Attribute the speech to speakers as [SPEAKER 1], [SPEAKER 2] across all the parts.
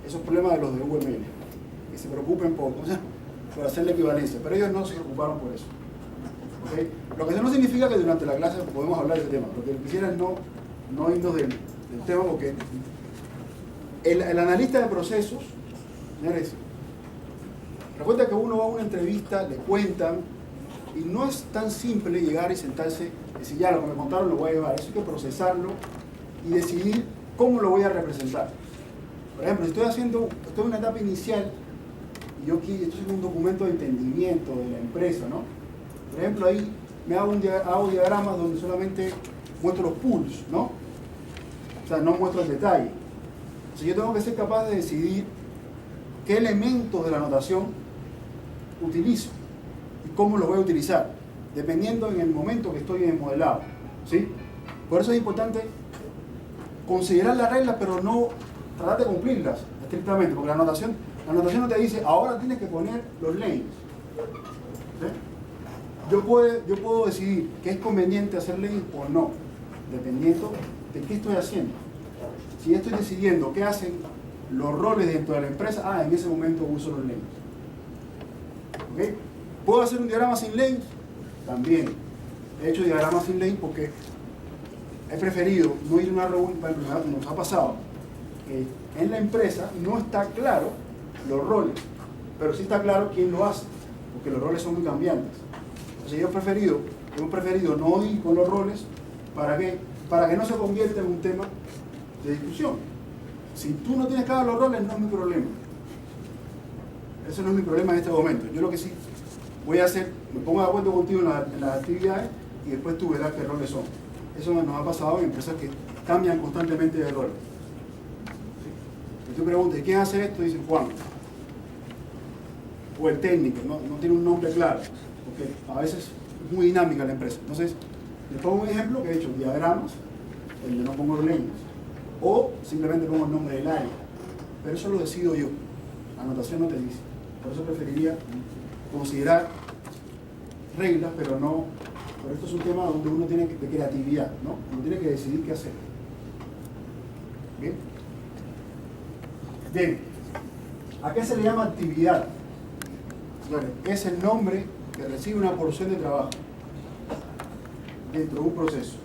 [SPEAKER 1] esos problemas de los de UML, que se preocupen por hacer la equivalencia, pero ellos no se preocuparon por eso. ¿Okay? Lo que no significa que durante la clase podemos hablar de ese tema. Lo que quisiera es no irnos del tema, porque el analista de procesos, señores, recuerda que uno va a una entrevista, le cuentan, y no es tan simple llegar y sentarse y decir, ya, lo que me contaron lo voy a llevar. Eso hay que procesarlo y decidir cómo lo voy a representar. Por ejemplo, si estoy en una etapa inicial y yo aquí estoy haciendo un documento de entendimiento de la empresa, ¿no? Por ejemplo, ahí me hago diagramas donde solamente muestro los pools, ¿no? O sea, no muestro el detalle. Entonces yo tengo que ser capaz de decidir qué elementos de la anotación utilizo y cómo los voy a utilizar, dependiendo en el momento que estoy en el modelado, ¿sí? Por eso es importante considerar las reglas, pero no tratar de cumplirlas estrictamente, porque la anotación no te dice, ahora tienes que poner los lanes. ¿Sí? Yo puedo decidir que es conveniente hacer lanes o no, dependiendo de qué estoy haciendo. Si estoy decidiendo qué hacen los roles dentro de la empresa, en ese momento uso los lanes. ¿Okay? ¿Puedo hacer un diagrama sin lanes? También. He hecho diagramas sin lanes porque he preferido no ir a una reunión. Nos ha pasado que en la empresa no está claro los roles, pero sí está claro quién lo hace, porque los roles son muy cambiantes. Entonces hemos preferido no ir con los roles. ¿Para qué? Para que no se convierta en un tema de discusión. Si tú no tienes claro los roles, no es mi problema. Eso no es mi problema en este momento. Yo lo que sí voy a hacer, me pongo de acuerdo contigo en las actividades y después tú verás qué roles son. Eso nos ha pasado en empresas que cambian constantemente de roles. ¿Sí? Si tú preguntas, ¿quién hace esto? Dicen Juan. O el técnico, no tiene un nombre claro, porque a veces es muy dinámica la empresa. Entonces, les pongo un ejemplo que he hecho, diagramas, donde no pongo los líneas, o simplemente pongo el nombre del área, pero eso lo decido yo, la anotación no te dice. Por eso preferiría considerar reglas, pero esto es un tema donde uno tiene de creatividad, ¿no? Uno tiene que decidir qué hacer. ¿Bien? Bien, ¿a qué se le llama actividad? Bueno, es el nombre que recibe una porción de trabajo dentro de un proceso.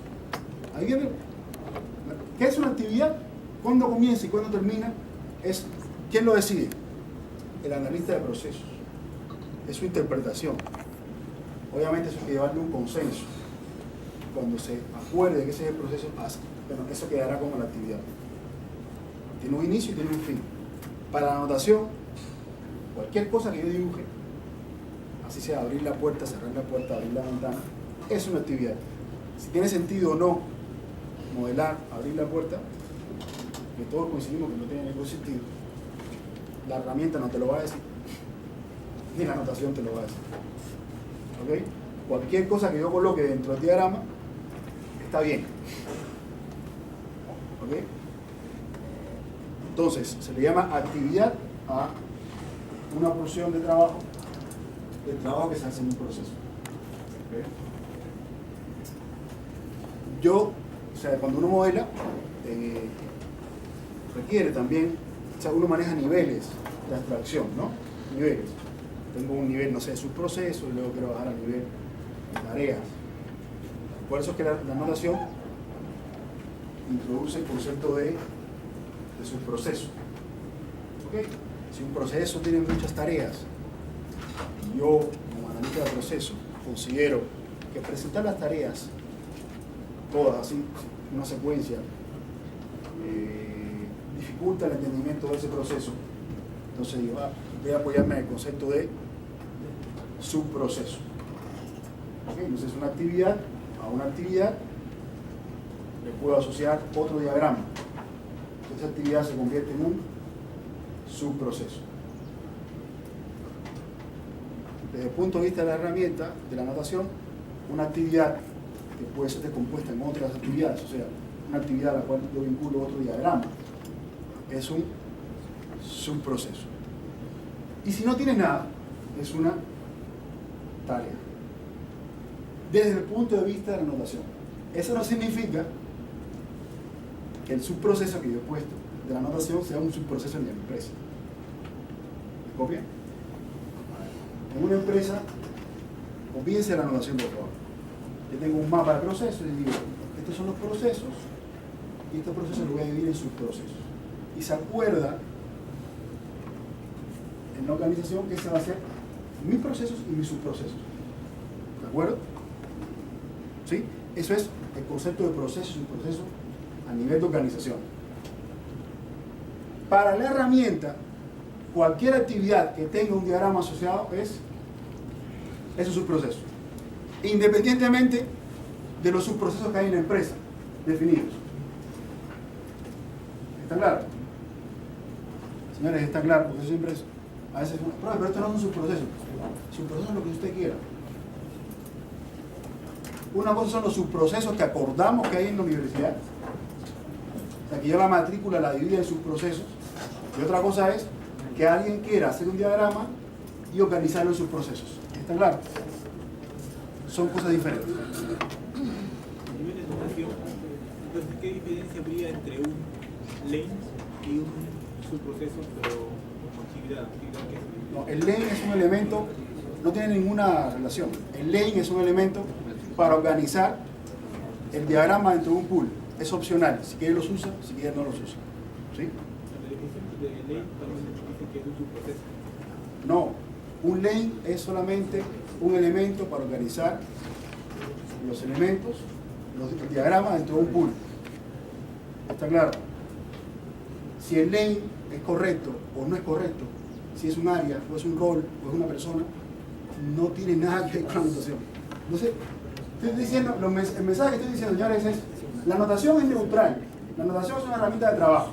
[SPEAKER 1] Ahí viene. ¿Qué es una actividad? ¿Cuándo comienza y cuándo termina? ¿Quién lo decide? El analista de procesos. Es su interpretación. Obviamente eso hay que llevarle un consenso. Cuando se acuerde que ese es el proceso, pasa. Pero eso quedará como la actividad. Tiene un inicio y tiene un fin. Para la anotación, cualquier cosa que yo dibuje, así sea abrir la puerta, cerrar la puerta, abrir la ventana, es una actividad. Si tiene sentido o no modelar, abrir la puerta, que todos coincidimos que no tiene ningún sentido, la herramienta no te lo va a decir, ni la anotación te lo va a decir. ¿Okay? Cualquier cosa que yo coloque dentro del diagrama está bien. ¿Okay? Entonces, se le llama actividad a una porción de trabajo, del trabajo que se hace en un proceso. ¿Okay? Cuando uno modela, requiere también, uno maneja niveles de abstracción, ¿no? Niveles. Tengo un nivel, no sé, de subproceso, y luego quiero bajar a nivel de tareas. Por eso es que la anotación introduce el concepto de subproceso. ¿Okay? Si un proceso tiene muchas tareas, y yo, como analista de proceso, considero que presentar las tareas todas así, una secuencia, dificulta el entendimiento de ese proceso, entonces digo, voy a apoyarme en el concepto de subproceso. ¿Okay? Entonces una actividad a una actividad le puedo asociar otro diagrama. Esa actividad se convierte en un subproceso. Desde el punto de vista de la herramienta, de la anotación, una actividad que puede ser descompuesta en otras actividades, o sea, una actividad a la cual yo vinculo otro diagrama, es un subproceso. Y si no tiene nada, es una tarea. Desde el punto de vista de la anotación. Eso no significa que el subproceso que yo he puesto de la notación sea un subproceso en la empresa. ¿Me copia? En una empresa, olvídense la notación, por favor. Yo tengo un mapa de procesos y digo, estos son los procesos y estos procesos los voy a dividir en subprocesos. Y se acuerda en la organización que se va a hacer mis procesos y mis subprocesos. ¿De acuerdo? ¿Sí? Eso es el concepto de proceso y subproceso a nivel de organización. Para la herramienta, cualquier actividad que tenga un diagrama asociado es un subproceso, independientemente de los subprocesos que hay en la empresa definidos. ¿Está claro? Señores, está claro, porque eso siempre es, a veces, pero esto no es un subproceso. Subproceso es lo que usted quiera. Una cosa son los subprocesos que acordamos que hay en la universidad, o sea, que yo la matrícula la divida en subprocesos, y otra cosa es que alguien quiera hacer un diagrama y organizarlo en subprocesos. ¿Está claro? Son cosas diferentes.
[SPEAKER 2] A nivel de educación, entonces, ¿qué diferencia habría entre un lane y un subproceso, pero con actividad que es?
[SPEAKER 1] No, el lane es un elemento, no tiene ninguna relación. El lane es un elemento para organizar el diagrama dentro de un pool. Es opcional. Si quiere los usa, si quiere no los usa. ¿Sí?
[SPEAKER 2] La definición de lane también dice que es un subproceso.
[SPEAKER 1] No, un lane es solamente un elemento para organizar los elementos, el diagrama dentro de un pool. ¿Está claro? Si el lane es correcto o no es correcto, si es un área o es un rol o es una persona, no tiene nada que ver con la notación. Entonces, estoy diciendo, el mensaje que estoy diciendo, señores, es la notación es neutral. La notación es una herramienta de trabajo.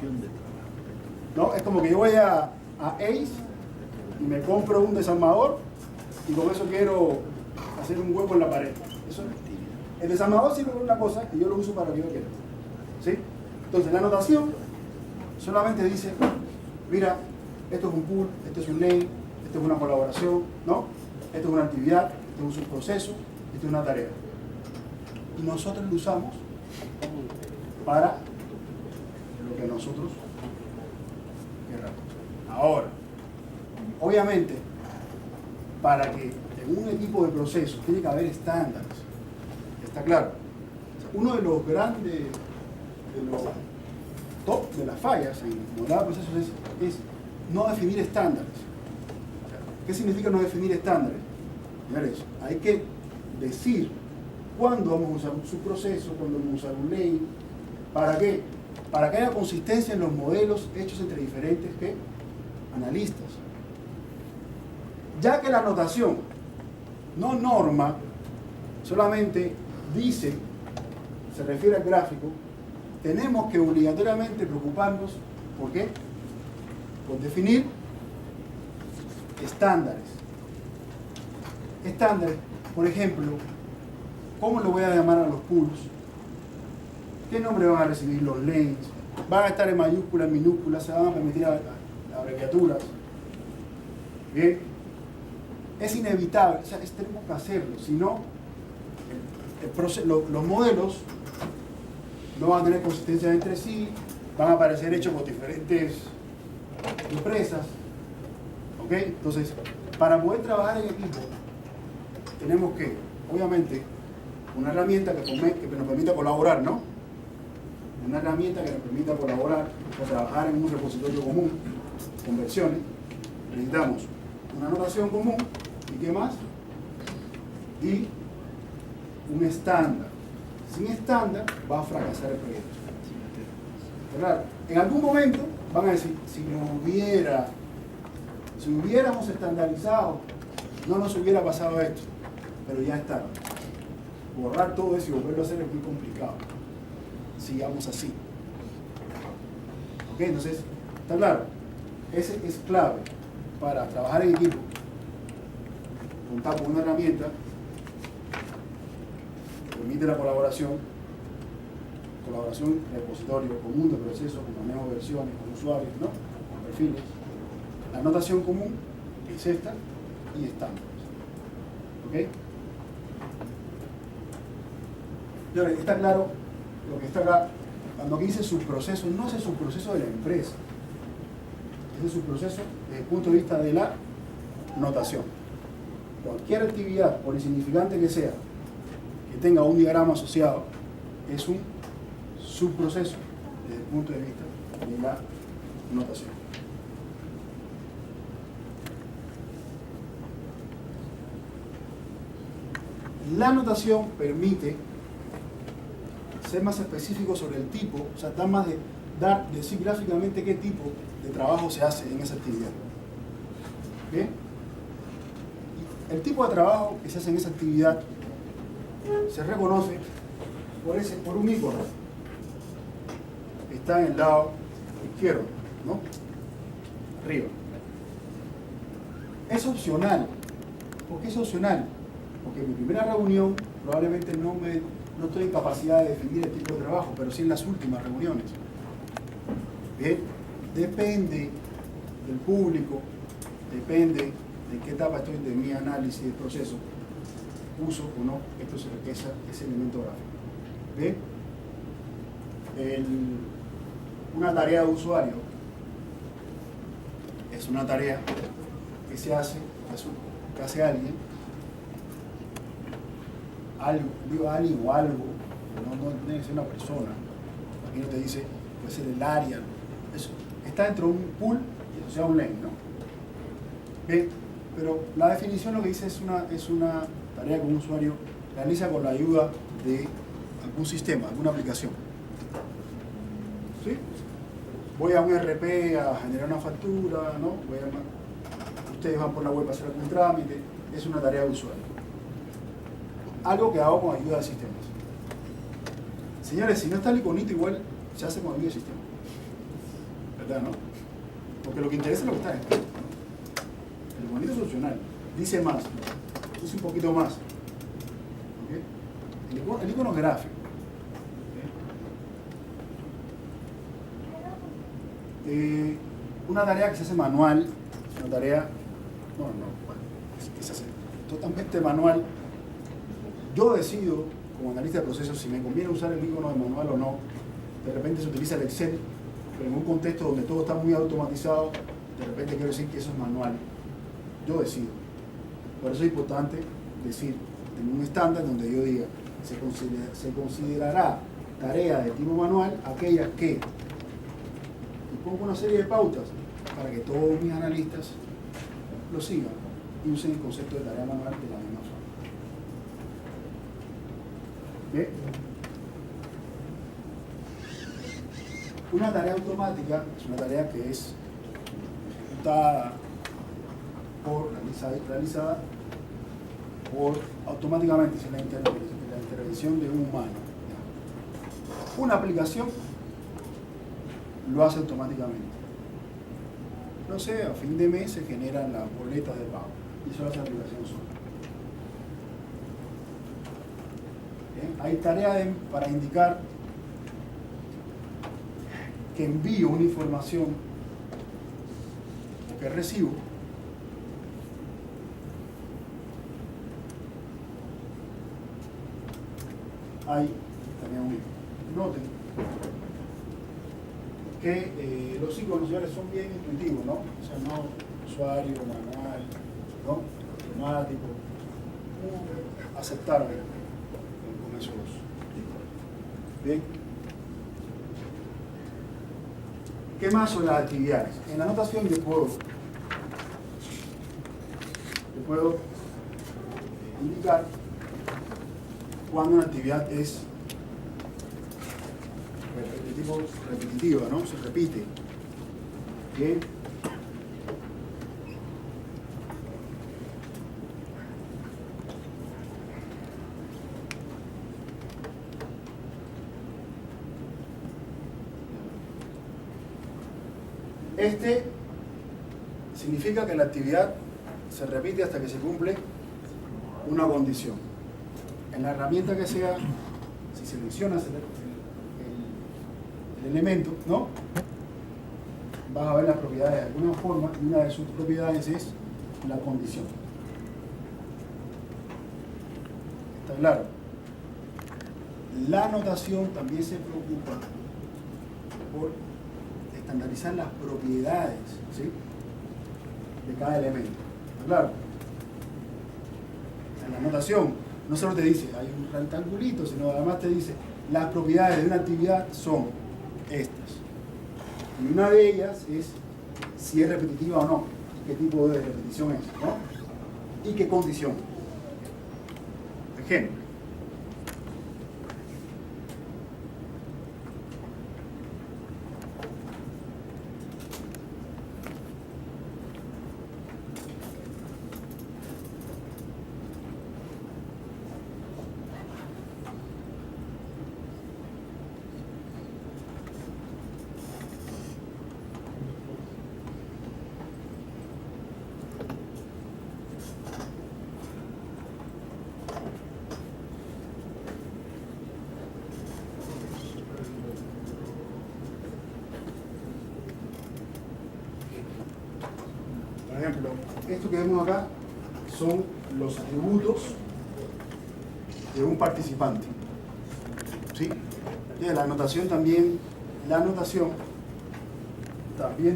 [SPEAKER 1] ¿No? Es como que yo voy a Ace y me compro un desarmador y con eso quiero hacer un hueco en la pared. Eso, el desarmador sirve para una cosa y yo lo uso para lo que yo quiero. ¿Sí? Entonces, la notación solamente dice, mira, esto es un pool, esto es un lane, esto es una colaboración, ¿no? Esto es una actividad, esto es un subproceso, esto es una tarea. Y nosotros lo usamos para lo que nosotros queramos. Ahora, obviamente, para que en un equipo de procesos tiene que haber estándares. ¿Está claro? O sea, uno de los grandes, de los top de las fallas en modelado de procesos es no definir estándares. ¿Qué significa no definir estándares? Señores, hay que decir cuándo vamos a usar un subproceso, cuándo vamos a usar un lane. ¿Para qué? Para que haya consistencia en los modelos hechos entre diferentes analistas. Ya que la notación no norma, solamente dice, se refiere al gráfico, tenemos que obligatoriamente preocuparnos, ¿por qué? Por definir estándares. Estándares, por ejemplo, ¿cómo le voy a llamar a los pools? ¿Qué nombre van a recibir los lanes? ¿Van a estar en mayúsculas, en minúsculas? ¿Se van a permitir abreviaturas? Bien. Es inevitable, o sea, tenemos que hacerlo, si no, los modelos no van a tener consistencia entre sí, van a aparecer hechos por diferentes empresas. ¿Ok? Entonces, para poder trabajar en equipo, tenemos que, obviamente, una herramienta que nos permita colaborar, ¿no? Una herramienta que nos permita colaborar o trabajar en un repositorio común, con versiones. Necesitamos una notación común, ¿y qué más? Y un estándar. Sin estándar va a fracasar el proyecto. Claro, en algún momento van a decir, si hubiéramos estandarizado, no nos hubiera pasado esto. Pero ya está. Borrar todo eso y volverlo a hacer es muy complicado. Sigamos así. ¿Ok? Entonces, ¿está claro? Ese es clave para trabajar en equipo. Contar con una herramienta que permite la colaboración, repositorio común de procesos, con manejo de versiones, con usuarios, ¿no? Con perfiles. La notación común es esta y estándares. ¿Ok? Señores, está claro lo que está acá Cuando aquí dice subproceso, no es el subproceso de la empresa, es el subproceso desde el punto de vista de la notación. Cualquier actividad, por insignificante que sea, que tenga un diagrama asociado, es un subproceso desde el punto de vista de la notación. La notación permite ser más específico sobre el tipo, o sea, decir gráficamente qué tipo de trabajo se hace en esa actividad. ¿Bien? El tipo de trabajo que se hace en esa actividad se reconoce por un ícono. Está en el lado izquierdo, ¿no? Arriba. Es opcional. ¿Por qué es opcional? Porque en mi primera reunión probablemente no estoy en capacidad de definir el tipo de trabajo, pero sí en las últimas reuniones. Bien, depende del público, depende de qué etapa estoy de mi análisis del proceso, uso o no ese elemento gráfico. Bien, una tarea de usuario es una tarea que se hace, que hace alguien o algo, no tiene que ser una persona. Aquí no te dice, puede ser el área, eso está dentro de un pool y asociado a un lane, ¿no? Bien, pero la definición lo que dice es una tarea que un usuario realiza con la ayuda de algún sistema, alguna aplicación. ¿Sí? Voy a un RP a generar una factura, ¿no? Ustedes van por la web a hacer algún trámite, es una tarea de usuario. Algo que hago con ayuda de sistemas. Señores, si no está el iconito, igual se hace con ayuda de sistemas. ¿Verdad, no? Porque lo que interesa es lo que está dentro. El iconito es opcional. Dice más. Dice un poquito más. ¿Okay? El icono es gráfico. ¿Okay? Una tarea que se hace manual, es una tarea, que se hace totalmente manual. Yo decido, como analista de procesos, si me conviene usar el icono de manual o no. De repente se utiliza el Excel, pero en un contexto donde todo está muy automatizado, de repente quiero decir que eso es manual. Yo decido. Por eso es importante decir, en un estándar donde yo diga, se considerará tarea de tipo manual aquellas que, y pongo una serie de pautas para que todos mis analistas lo sigan y usen el concepto de tarea manual de la misma forma. ¿Bien? Una tarea automática es una tarea que es ejecutada realizada automáticamente sin la intervención de un humano. Una aplicación lo hace automáticamente. No sé, a fin de mes se generan las boletas de pago y eso lo hace la aplicación sola. Hay tareas para indicar que envío una información o que recibo. Hay también un icono. Noten que los iconos son bien intuitivos, ¿no? O sea, no usuario, manual, ¿no? Automático. Aceptable con esos iconos. Bien. ¿Qué más son las actividades? En la anotación yo puedo indicar cuando una actividad es de tipo repetitiva, ¿no? Se repite. Bien. Este significa que la actividad se repite hasta que se cumple una condición. En la herramienta que sea, si seleccionas el elemento, ¿no? Vas a ver las propiedades de alguna forma y una de sus propiedades es la condición. ¿Está claro? La anotación también se preocupa por estandarizar las propiedades, ¿sí?, de cada elemento. Claro, en la notación no solo te dice hay un rectangulito, sino además te dice las propiedades de una actividad son estas. Y una de ellas es si es repetitiva o no, qué tipo de repetición es, ¿no?, y qué condición. Ejemplo. Por ejemplo, esto que vemos acá son los atributos de un participante, ¿sí? Y la anotación también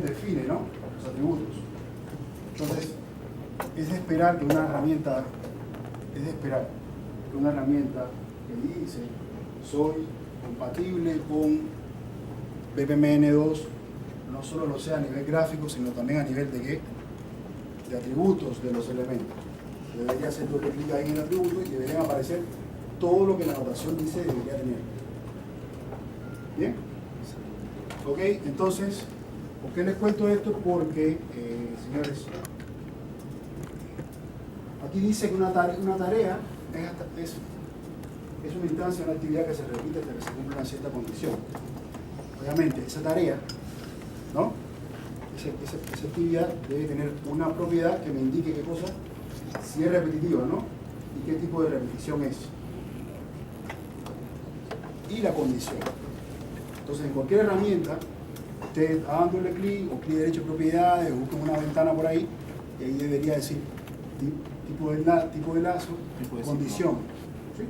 [SPEAKER 1] define, ¿no?, los atributos. Entonces, es de esperar que una herramienta que dice soy compatible con BPMN2 no solo lo sea a nivel gráfico, sino también a nivel de ¿qué?, de atributos de los elementos. Debería hacer doble clic ahí en el atributo y deberían aparecer todo lo que la notación dice debería tener. ¿Bien? Ok, entonces, ¿por qué les cuento esto? Porque, señores, aquí dice que una tarea es una instancia, una actividad que se repite hasta que se cumpla una cierta condición. Obviamente, esa tarea, ¿no?, esa actividad debe tener una propiedad que me indique qué cosa, si es repetitiva o no, y qué tipo de repetición es. Y la condición. Entonces, en cualquier herramienta, ustedes hagan doble clic o clic derecho propiedades o busquen una ventana por ahí, y ahí debería decir tipo de lazo, condición. ¿Sí?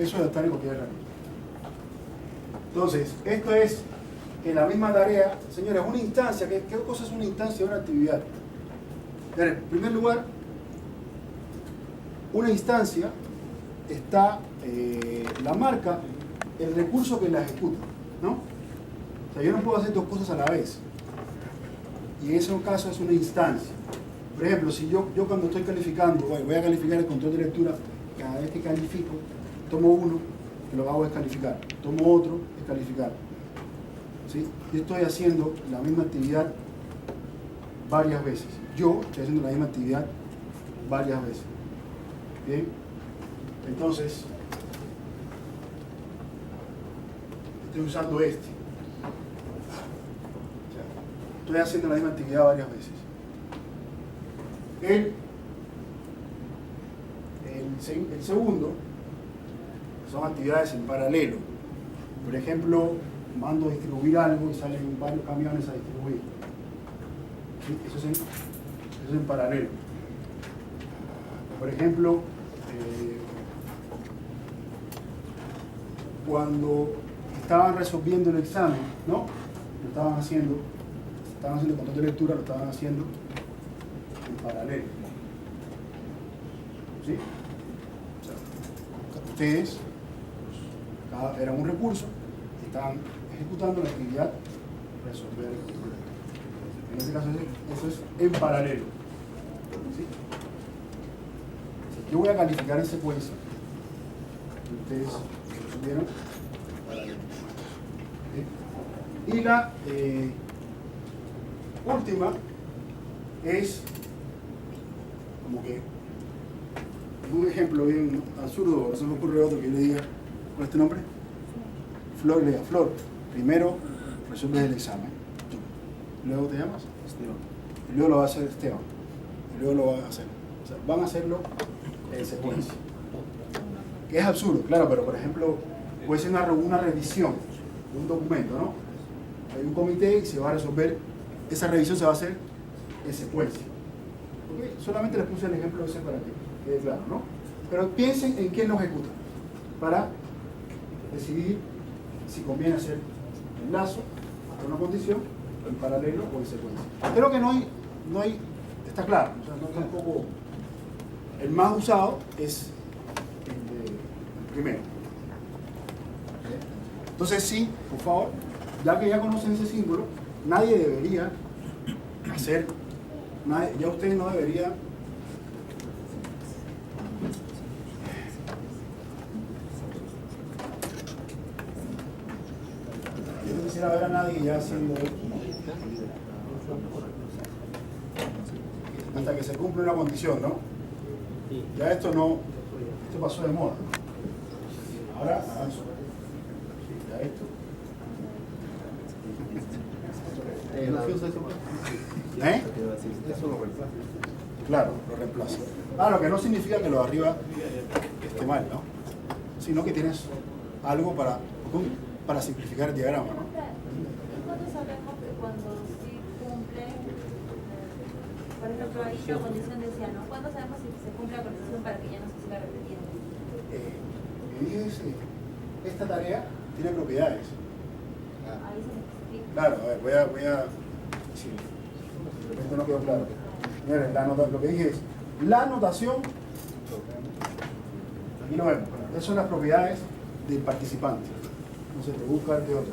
[SPEAKER 1] Eso debe estar en cualquier herramienta. Entonces, esto es en la misma tarea, señores, una instancia. ¿Qué cosa es una instancia de una actividad? En primer lugar, una instancia está, la marca, el recurso que la ejecuta, ¿no? O sea, yo no puedo hacer dos cosas a la vez. Y en ese caso es una instancia. Por ejemplo, si yo cuando estoy calificando, voy a calificar el control de lectura, cada vez que califico, tomo uno, que lo hago es calificar, tomo otro, es calificar. ¿Sí? Yo estoy haciendo la misma actividad varias veces. Yo estoy haciendo la misma actividad varias veces. ¿Bien? Entonces, estoy usando este. O sea, estoy haciendo la misma actividad varias veces. El segundo son actividades en paralelo. Por ejemplo, mando a distribuir algo y salen varios camiones a distribuir. ¿Sí? Eso es en paralelo. Por ejemplo, cuando estaban resolviendo el examen, ¿no?, lo estaban haciendo el control de lectura, lo estaban haciendo en paralelo. ¿Sí? O sea, ustedes eran un recurso y estaban ejecutando la actividad resolver el control de lectura. En este caso eso es en paralelo. ¿Sí? Yo voy a calificar en secuencia. Ustedes resolvieron paralelo. ¿Sí? Y la última es como que un ejemplo bien absurdo, eso me ocurre otro que yo le diga, ¿cuál es tu nombre? Flor, le diga, Flor, primero resuelves el examen. Luego te llamas Esteban. Y luego lo va a hacer Esteban. Y luego lo va a hacer. O sea, van a hacerlo en secuencia. Que es absurdo, claro, pero por ejemplo, puede ser una revisión de un documento, ¿no? Hay un comité y se va a resolver, esa revisión se va a hacer en secuencia. ¿Okay? Solamente les puse el ejemplo ese para que quede claro, ¿no? Pero piensen en quién lo ejecuta. Para decidir si conviene hacer enlazo hasta una condición en paralelo o en secuencia. Creo que no hay está claro, o sea, no tampoco. El más usado es el primero. Entonces sí, por favor, ya que ya conocen ese símbolo, nadie debería hacer, ya usted no debería yo no quisiera ver a nadie ya haciendo hasta que se cumple una condición, ¿no? Ya esto pasó de moda. Ahora avanzo. Ya esto.
[SPEAKER 3] Eso lo reemplaza.
[SPEAKER 1] Claro, lo reemplaza. Lo que no significa que lo de arriba esté mal, ¿no? Sino que tienes algo para simplificar el diagrama, ¿no?
[SPEAKER 4] ¿Cuándo sabemos que cuando sí cumple, por ejemplo, ahí la condición decía, ¿no? ¿Cuándo sabemos si se cumple la condición para que ya no se siga repitiendo?
[SPEAKER 1] Esta tarea tiene propiedades.
[SPEAKER 4] Ahí se especifica.
[SPEAKER 1] Claro, a ver, voy a sí, de repente no quedó claro. Miren, lo que dije es, la notación, aquí lo vemos, esas son las propiedades del participante. No sé, te busca de otro.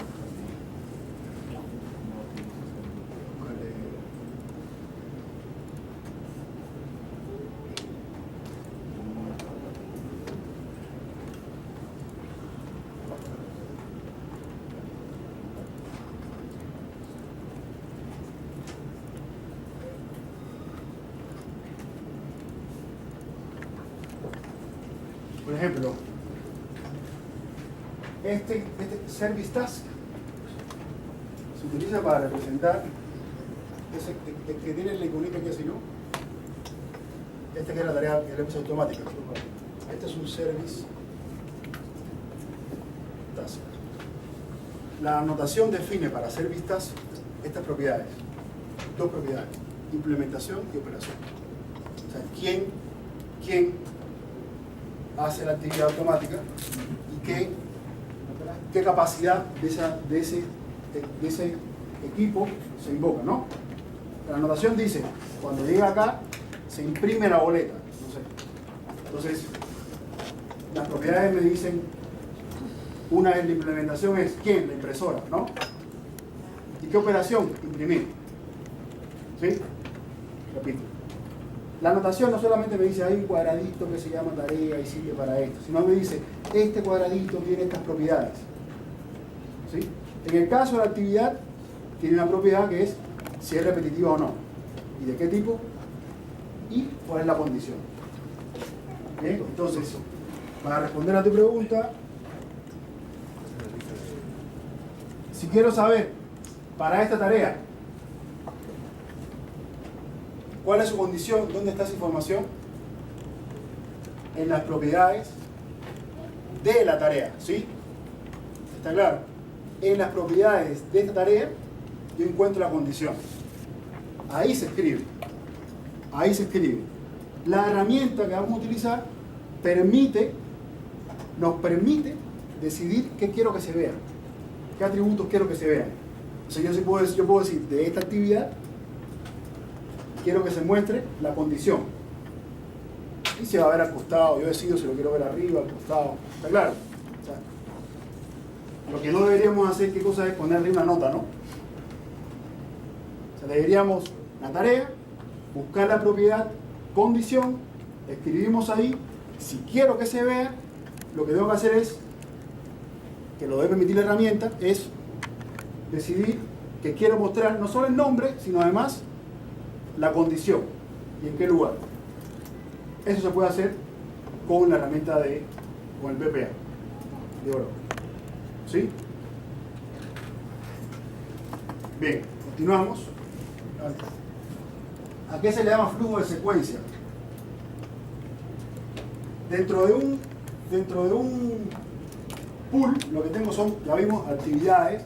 [SPEAKER 1] Por ejemplo, este service task se utiliza para representar ese que tiene el iconito aquí así, ¿no? Este que es la tarea que es automática. Este es un service task. La anotación define para service task estas propiedades, dos propiedades, implementación y operación. O sea, quién hace la actividad automática y qué capacidad de ese equipo se invoca, ¿no? La anotación dice, cuando llega acá, se imprime la boleta. No sé. Entonces, las propiedades me dicen, una es la implementación, es ¿quién? La impresora, ¿no? ¿Y qué operación? Imprimir. ¿Sí? Repito. La anotación no solamente me dice hay un cuadradito que se llama tarea y sirve para esto, sino me dice este cuadradito tiene estas propiedades. ¿Sí? En el caso de la actividad, tiene una propiedad que es si es repetitiva o no. ¿Y de qué tipo? Y cuál es la condición. ¿Bien? Entonces, para responder a tu pregunta, si quiero saber para esta tarea, ¿cuál es su condición? ¿Dónde está esa información? En las propiedades de la tarea, ¿sí? ¿Está claro? En las propiedades de esta tarea yo encuentro la condición. Ahí se escribe. Ahí se escribe. La herramienta que vamos a utilizar nos permite decidir qué quiero que se vea. ¿Qué atributos quiero que se vean? O sea, yo puedo decir, de esta actividad quiero que se muestre la condición. Y se va a ver al costado. Yo decido si lo quiero ver arriba, al costado. ¿Está claro? O sea, lo que no deberíamos hacer, ¿qué cosa es? Ponerle una nota, ¿no? O sea, deberíamos la tarea, buscar la propiedad, condición, escribimos ahí. Si quiero que se vea, lo que tengo que hacer es, que lo debe permitir la herramienta, es decidir que quiero mostrar no solo el nombre, sino además la condición y en qué lugar. Eso se puede hacer con la herramienta con el BPA de oro. ¿Sí? Bien, continuamos. ¿A qué se le llama flujo de secuencia? Dentro de un pool, lo que tengo son, ya vimos, actividades.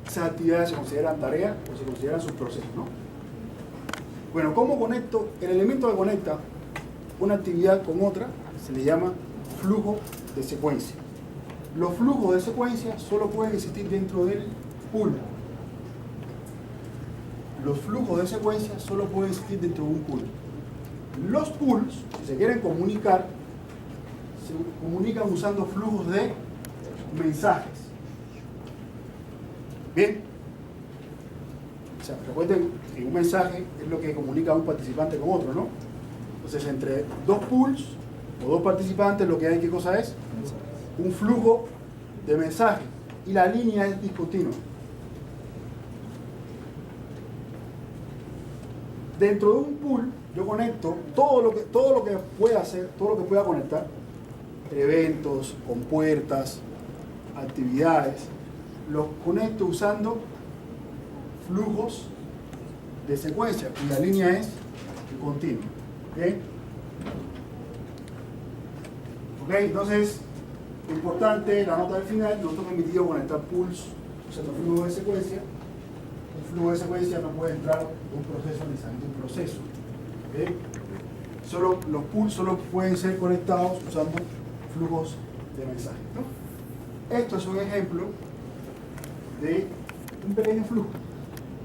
[SPEAKER 1] Esas actividades se consideran tareas o se consideran subprocesos, ¿no? Bueno, ¿cómo conecto? El elemento que conecta una actividad con otra se le llama flujo de secuencia. Los flujos de secuencia solo pueden existir dentro del pool. Los flujos de secuencia solo pueden existir dentro de un pool. Los pools, si se quieren comunicar, se comunican usando flujos de mensajes. Bien. O sea, recuerden que un mensaje es lo que comunica a un participante con otro, ¿no? Entonces, entre dos pools o dos participantes, lo que hay, ¿qué cosa es? Un flujo de mensajes. Y la línea es discontinua. Dentro de un pool, yo conecto todo lo que pueda hacer, todo lo que pueda conectar, eventos, compuertas, actividades, los conecto usando flujos de secuencia y la línea es continua. ¿Okay? Ok, entonces, importante, la nota del final, nosotros hemos permitido conectar pools usando flujos de secuencia. Un flujo de secuencia no puede entrar de un proceso necesariamente un proceso. ¿Okay? Los pools solo pueden ser conectados usando flujos de mensajes, ¿no? Esto es un ejemplo de un pequeño flujo.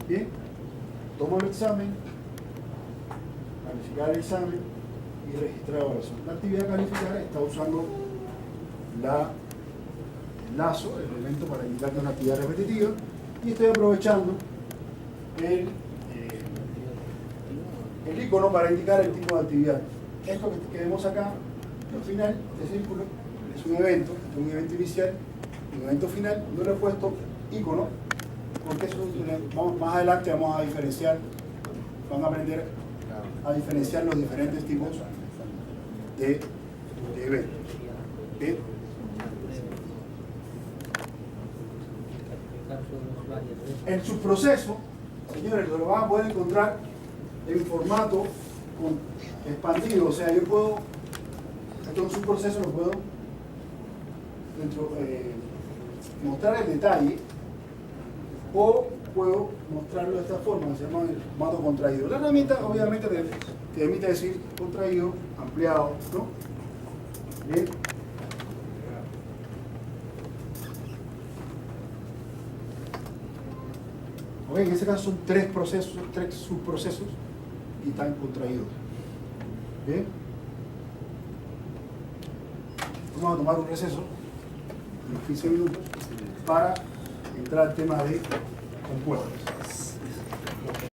[SPEAKER 1] Bien, tomo el examen, calificar el examen y registrar la evaluación. La actividad calificada está usando el lazo, el elemento para indicar que es una actividad repetitiva, y estoy aprovechando el icono para indicar el tipo de actividad. Esto que vemos acá, al final de círculo, es un evento inicial y un evento final. No le he puesto icono porque eso más adelante vamos a diferenciar, van a aprender a diferenciar los diferentes tipos de eventos. ¿Bien? El subproceso, señores, lo van a poder encontrar en formato expandido. O sea, yo puedo, esto es un subproceso, lo puedo mostrar el detalle o puedo mostrarlo de esta forma, se llama el formato contraído. La herramienta obviamente te permite decir contraído, ampliado, ¿no? Bien. Ok, en este caso son tres subprocesos y están contraídos. Bien. Vamos a tomar un receso, unos 15 minutos, para entrar al tema de compuestos.